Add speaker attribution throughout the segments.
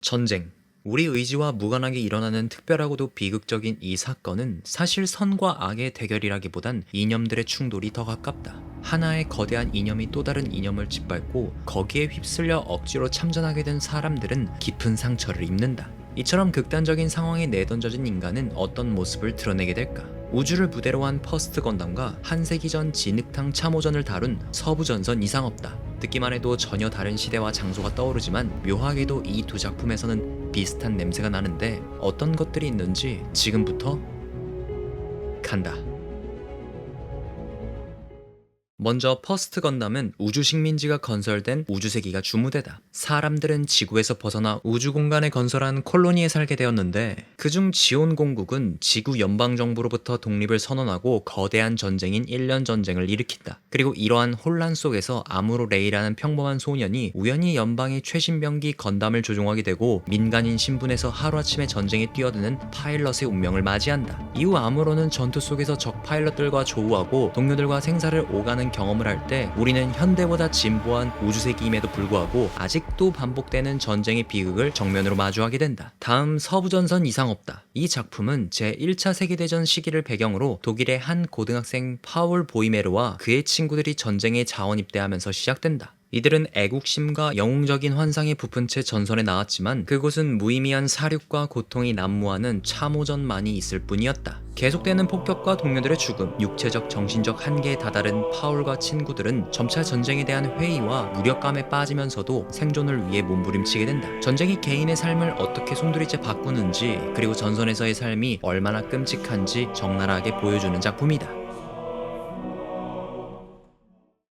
Speaker 1: 전쟁. 우리 의지와 무관하게 일어나는 특별하고도 비극적인 이 사건은 사실 선과 악의 대결이라기보단 이념들의 충돌이 더 가깝다. 하나의 거대한 이념이 또 다른 이념을 짓밟고 거기에 휩쓸려 억지로 참전하게 된 사람들은 깊은 상처를 입는다. 이처럼 극단적인 상황에 내던져진 인간은 어떤 모습을 드러내게 될까? 우주를 무대로 한 퍼스트 건담과 한 세기 전 진흙탕 참호전을 다룬 서부전선 이상 없다. 듣기만 해도 전혀 다른 시대와 장소가 떠오르지만 묘하게도 이 두 작품에서는 비슷한 냄새가 나는데 어떤 것들이 있는지 지금부터 간다. 먼저 퍼스트 건담은 우주 식민지가 건설된 우주세기가 주무대다. 사람들은 지구에서 벗어나 우주 공간에 건설한 콜로니에 살게 되었는데 그중 지온 공국은 지구 연방정부로부터 독립을 선언하고 거대한 전쟁인 1년 전쟁을 일으킨다. 그리고 이러한 혼란 속에서 아무로 레이라는 평범한 소년이 우연히 연방의 최신 병기 건담을 조종하게 되고 민간인 신분에서 하루아침에 전쟁에 뛰어드는 파일럿의 운명을 맞이한다. 이후 아무로는 전투 속에서 적 파일럿들과 조우하고 동료들과 생사를 오가는 경험을 할 때 우리는 현대보다 진보한 우주세기임에도 불구하고 아직도 반복되는 전쟁의 비극을 정면으로 마주하게 된다. 다음 서부전선 이상 없다. 이 작품은 제1차 세계대전 시기를 배경으로 독일의 한 고등학생 파울 보이메르와 그의 친구들이 전쟁에 자원 입대하면서 시작된다. 이들은 애국심과 영웅적인 환상에 부푼 채 전선에 나왔지만 그곳은 무의미한 사륙과 고통이 난무하는 참호전만이 있을 뿐이었다. 계속되는 폭격과 동료들의 죽음, 육체적 정신적 한계에 다다른 파울과 친구들은 점차 전쟁에 대한 회의와 무력감에 빠지면서도 생존을 위해 몸부림치게 된다. 전쟁이 개인의 삶을 어떻게 송두리째 바꾸는지 그리고 전선에서의 삶이 얼마나 끔찍한지 적나라하게 보여주는 작품이다.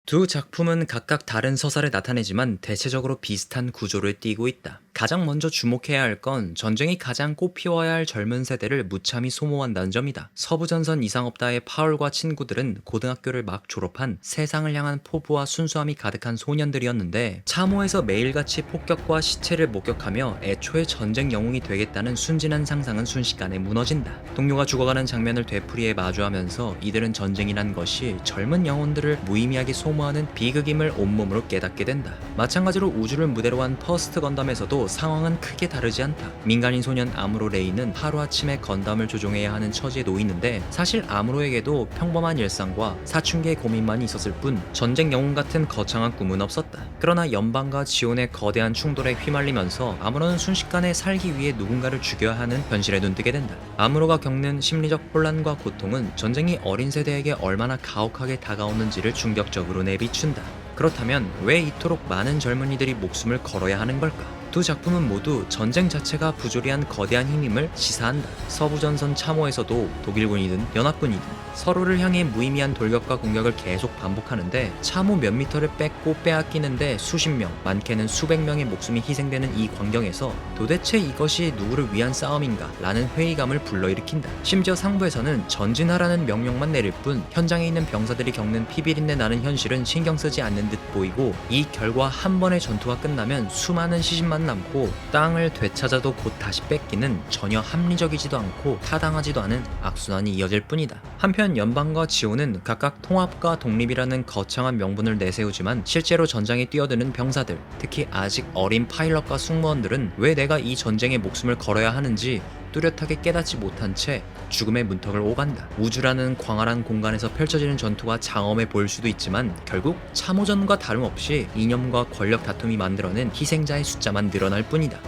Speaker 1: 두 작품은 각각 다른 서사를 나타내지만 대체적으로 비슷한 구조를 띠고 있다. 가장 먼저 주목해야 할 건 전쟁이 가장 꽃피워야 할 젊은 세대를 무참히 소모한다는 점이다. 서부전선 이상 없다의 파울과 친구들은 고등학교를 막 졸업한 세상을 향한 포부와 순수함이 가득한 소년들이었는데 참호에서 매일같이 폭격과 시체를 목격하며 애초에 전쟁 영웅이 되겠다는 순진한 상상은 순식간에 무너진다. 동료가 죽어가는 장면을 되풀이해 마주하면서 이들은 전쟁이란 것이 젊은 영혼들을 무의미하게 소모하는 비극임을 온몸으로 깨닫게 된다. 마찬가지로 우주를 무대로 한 퍼스트 건담에서도 상황은 크게 다르지 않다. 민간인 소년 아무로 레이는 하루아침에 건담을 조종해야 하는 처지에 놓이는데 사실 아무로에게도 평범한 일상과 사춘기의 고민만 있었을 뿐 전쟁 영웅 같은 거창한 꿈은 없었다. 그러나 연방과 지온의 거대한 충돌에 휘말리면서 아무로는 순식간에 살기 위해 누군가를 죽여야 하는 현실에 눈뜨게 된다. 아무로가 겪는 심리적 혼란과 고통은 전쟁이 어린 세대에게 얼마나 가혹하게 다가오는지를 충격적으로 내비춘다. 그렇다면 왜 이토록 많은 젊은이들이 목숨을 걸어야 하는 걸까? 두 작품은 모두 전쟁 자체가 부조리한 거대한 힘임을 시사한다. 서부전선 참호에서도 독일군이든 연합군이든 서로를 향해 무의미한 돌격과 공격을 계속 반복하는데 참호 몇 미터를 뺏고 빼앗기는데 수십 명, 많게는 수백 명의 목숨이 희생되는 이 광경에서 도대체 이것이 누구를 위한 싸움인가? 라는 회의감을 불러일으킨다. 심지어 상부에서는 전진하라는 명령만 내릴 뿐 현장에 있는 병사들이 겪는 피비린내 나는 현실은 신경 쓰지 않는 듯 보이고 이 결과 한 번의 전투가 끝나면 수많은 시신만 남고 땅을 되찾아도 곧 다시 뺏기는 전혀 합리적이지도 않고 타당하지도 않은 악순환이 이어질 뿐이다. 한편 연방과 지온은 각각 통합과 독립이라는 거창한 명분을 내세우지만 실제로 전장에 뛰어드는 병사들, 특히 아직 어린 파일럿과 승무원들은 왜 내가 이 전쟁에 목숨을 걸어야 하는지 뚜렷하게 깨닫지 못한 채 죽음의 문턱을 오간다. 우주라는 광활한 공간에서 펼쳐지는 전투가 장엄해 보일 수도 있지만 결국 참호전과 다름없이 이념과 권력 다툼이 만들어낸 희생자의 숫자만 늘어날 뿐이다.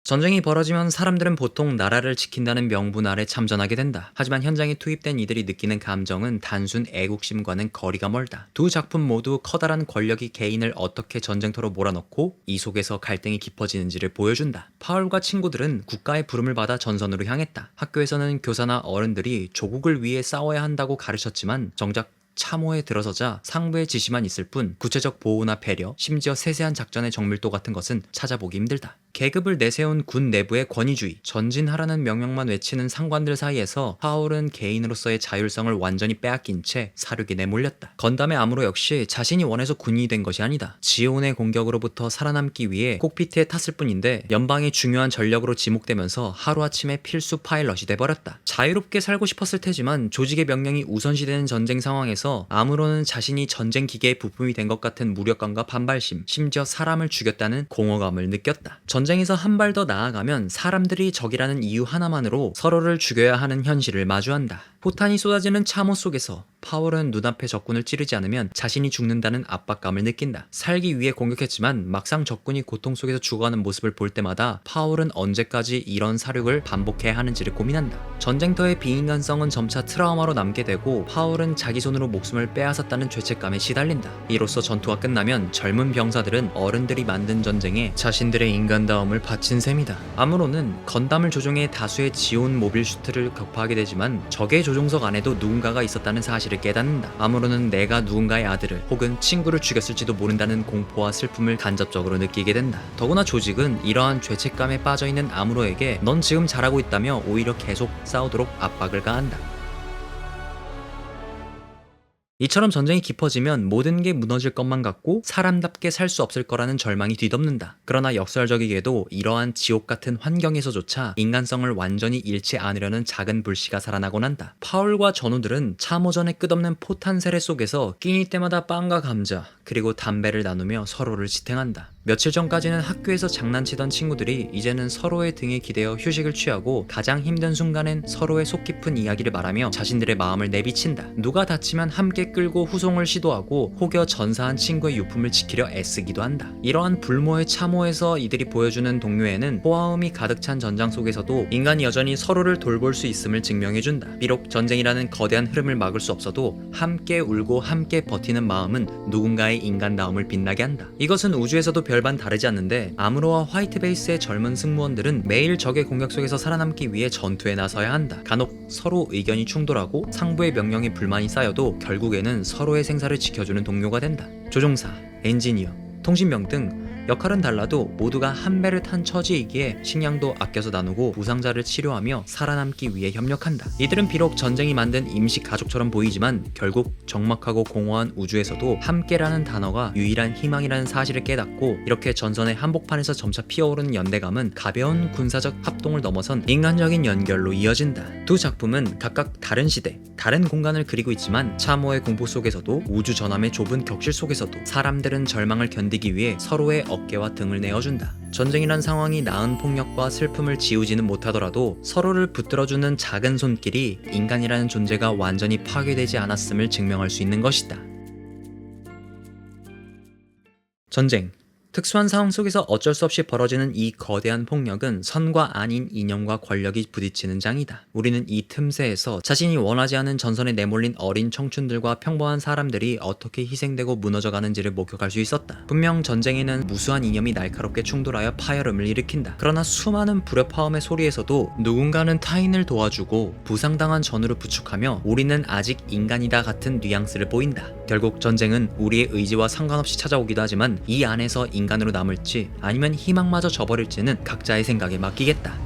Speaker 1: 전쟁이 벌어지면 사람들은 보통 나라를 지킨다는 명분 아래 참전하게 된다. 하지만 현장에 투입된 이들이 느끼는 감정은 단순 애국심과는 거리가 멀다. 두 작품 모두 커다란 권력이 개인을 어떻게 전쟁터로 몰아넣고 이 속에서 갈등이 깊어지는지를 보여준다. 파울과 친구들은 국가의 부름을 받아 전선으로 향했다. 학교에서는 교사나 어른들이 조국을 위해 싸워야 한다고 가르쳤지만 정작 참호에 들어서자 상부의 지시만 있을 뿐 구체적 보호나 배려, 심지어 세세한 작전의 정밀도 같은 것은 찾아보기 힘들다. 계급을 내세운 군 내부의 권위주의, 전진하라는 명령만 외치는 상관들 사이에서 파울은 개인으로서의 자율성을 완전히 빼앗긴 채 사륙에 내몰렸다. 건담의 아무로 역시 자신이 원해서 군인이 된 것이 아니다. 지온의 공격으로부터 살아남기 위해 콕피트에 탔을 뿐인데 연방의 중요한 전력으로 지목되면서 하루아침에 필수 파일럿이 돼버렸다. 자유롭게 살고 싶었을 테지만 조직의 명령이 우선시되는 전쟁 상황에서 상황에서 아무로는 자신이 전쟁 기계의 부품이 된 것 같은 무력감과 반발심, 심지어 사람을 죽였다는 공허감을 느꼈다. 전쟁에서 한 발 더 나아가면 사람들이 적이라는 이유 하나만으로 서로를 죽여야 하는 현실을 마주한다. 포탄이 쏟아지는 참호 속에서 파월은 눈앞의 적군을 찌르지 않으면 자신이 죽는다는 압박감을 느낀다. 살기 위해 공격했지만 막상 적군이 고통 속에서 죽어가는 모습을 볼 때마다 파월은 언제까지 이런 사륙을 반복해야 하는지를 고민한다. 전쟁터의 비인간성은 점차 트라우마로 남게 되고 파월은 자기 손으로 목숨을 빼앗았다는 죄책감에 시달린다. 이로써 전투가 끝나면 젊은 병사들은 어른들이 만든 전쟁에 자신들의 인간다움을 바친 셈이다. 아무로는 건담을 조종해 다수의 지온 모빌 슈트를 격파하게 되지만 적의 조종석 안에도 누군가가 있었다는 사실을 깨닫는다. 아무로는 내가 누군가의 아들을 혹은 친구를 죽였을지도 모른다는 공포와 슬픔을 간접적으로 느끼게 된다. 더구나 조직은 이러한 죄책감에 빠져있는 아무로에게 넌 지금 잘하고 있다며 오히려 계속 싸우도록 압박을 가한다. 이처럼 전쟁이 깊어지면 모든 게 무너질 것만 같고 사람답게 살 수 없을 거라는 절망이 뒤덮는다. 그러나 역설적이게도 이러한 지옥 같은 환경에서조차 인간성을 완전히 잃지 않으려는 작은 불씨가 살아나곤 한다. 파울과 전우들은 참호전의 끝없는 포탄 세례 속에서 끼니 때마다 빵과 감자 그리고 담배를 나누며 서로를 지탱한다. 며칠 전까지는 학교에서 장난치던 친구들이 이제는 서로의 등에 기대어 휴식을 취하고 가장 힘든 순간엔 서로의 속 깊은 이야기를 말하며 자신들의 마음을 내비친다. 누가 다치면 함께 끌고 후송을 시도하고 혹여 전사한 친구의 유품을 지키려 애쓰기도 한다. 이러한 불모의 참호에서 이들이 보여주는 동료애는 호화음이 가득 찬 전장 속에서도 인간이 여전히 서로를 돌볼 수 있음을 증명해준다. 비록 전쟁이라는 거대한 흐름을 막을 수 없어도 함께 울고 함께 버티는 마음은 누군가의 인간다움을 빛나게 한다. 이것은 우주에서도 별반 다르지 않는데 아무로와 화이트베이스의 젊은 승무원들은 매일 적의 공격 속에서 살아남기 위해 전투에 나서야 한다. 간혹 서로 의견이 충돌하고 상부의 명령에 불만이 쌓여도 결국에는 서로의 생사를 지켜주는 동료가 된다. 조종사, 엔지니어, 통신병 등 역할은 달라도 모두가 한 배를 탄 처지이기에 식량도 아껴서 나누고 부상자를 치료하며 살아남기 위해 협력한다. 이들은 비록 전쟁이 만든 임시 가족처럼 보이지만 결국 적막하고 공허한 우주에서도 함께라는 단어가 유일한 희망이라는 사실을 깨닫고 이렇게 전선의 한복판에서 점차 피어오르는 연대감은 가벼운 군사적 합동을 넘어선 인간적인 연결로 이어진다. 두 작품은 각각 다른 시대, 다른 공간을 그리고 있지만 참호의 공포 속에서도 우주 전함의 좁은 격실 속에서도 사람들은 절망을 견디기 위해 서로의 어깨와 등을 내어준다. 전쟁이란 상황이 낳은 폭력과 슬픔을 지우지는 못하더라도 서로를 붙들어주는 작은 손길이 인간이라는 존재가 완전히 파괴되지 않았음을 증명할 수 있는 것이다. 전쟁. 특수한 상황 속에서 어쩔 수 없이 벌어지는 이 거대한 폭력은 선과 아닌 이념과 권력이 부딪히는 장이다. 우리는 이 틈새에서 자신이 원하지 않은 전선에 내몰린 어린 청춘들과 평범한 사람들이 어떻게 희생되고 무너져가는지를 목격할 수 있었다. 분명 전쟁에는 무수한 이념이 날카롭게 충돌하여 파열음을 일으킨다. 그러나 수많은 불협화음의 소리에서도 누군가는 타인을 도와주고 부상당한 전우를 부축하며 우리는 아직 인간이다 같은 뉘앙스를 보인다. 결국 전쟁은 우리의 의지와 상관없이 찾아오기도 하지만 이 안에서 인간으로 남을지 아니면 희망마저 저버릴지는 각자의 생각에 맡기겠다.